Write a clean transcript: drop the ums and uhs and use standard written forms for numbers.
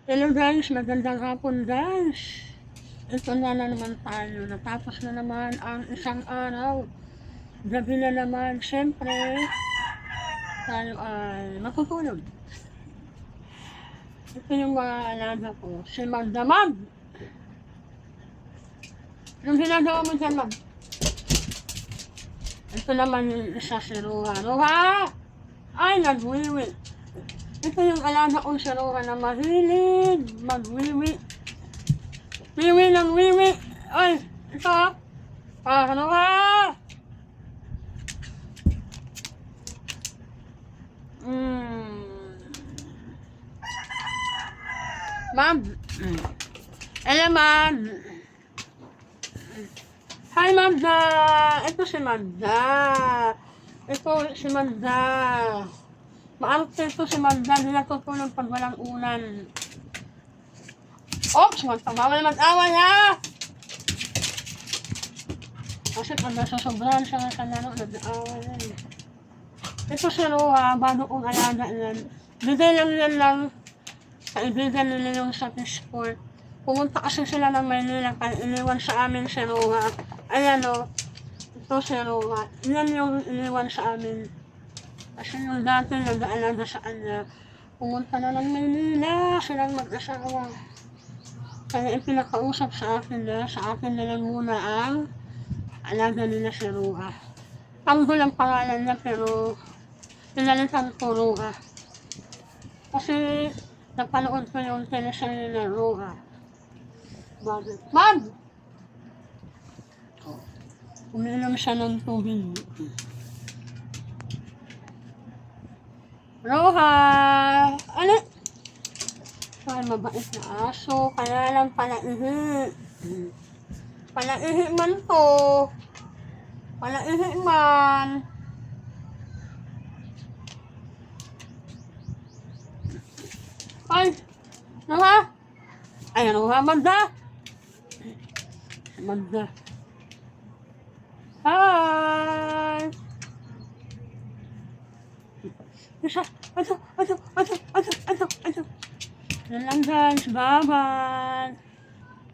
Hello guys, magandang hapon guys. Ito na naman tayo. Natapos na naman ang isang araw. Gabi na naman, syempre, tayo ay matutulog. Ito yung mga alaga ko. Si Magdamag. Anong ginagawa mo dyan, Mag? Ito naman yung isa si Ruha. Ruha! Ay, nagwiwi. Ito yung alaga kong si Ruha na mahilig magwiwi. Wiwi ng wiwi. Ay, ito. Ano ka? Ma'am. Hello, ma'am. Hi, Magda. Ito si Magda. Ito si Magda. Maarte ito si Magda. Hindi natutulog pag walang ulan. Oops! Magpamawal mag-away ha! Kasi pag nasusobrahan siya sa laro, nag-aaway yan. Ito si Ruha, bago kong alaga yan. Bigay lang kaibigan nila yung sa Peaceport. Pumunta kasi sila ng Maynila kaya iniwan sa amin si Ruha. Ayan o, ito si Ruha. Yan yung iniwan sa amin. Kasi yung dati nag-aalaga sa kanya. Pumunta na ng Maynila, silang mag-asawa. Kaya ipinakausap sa akin na lang muna ang alaga nila si Ruha. Tanggol ang pangalan niya pero pinalitan ko Ruha. Kasi napanood ko yung teleserye na Ruha. Bakit? Ma'am! Uminom siya ng tubig. Ruha! Ano? Ay, mabait na aso, kaya lang palaihi. Palaihi man to. Palaihi man. Ay, Ruha? Ay, Ruha, Magda. Magda. Hi! Isa, ato. Yan lang guys, bye-bye.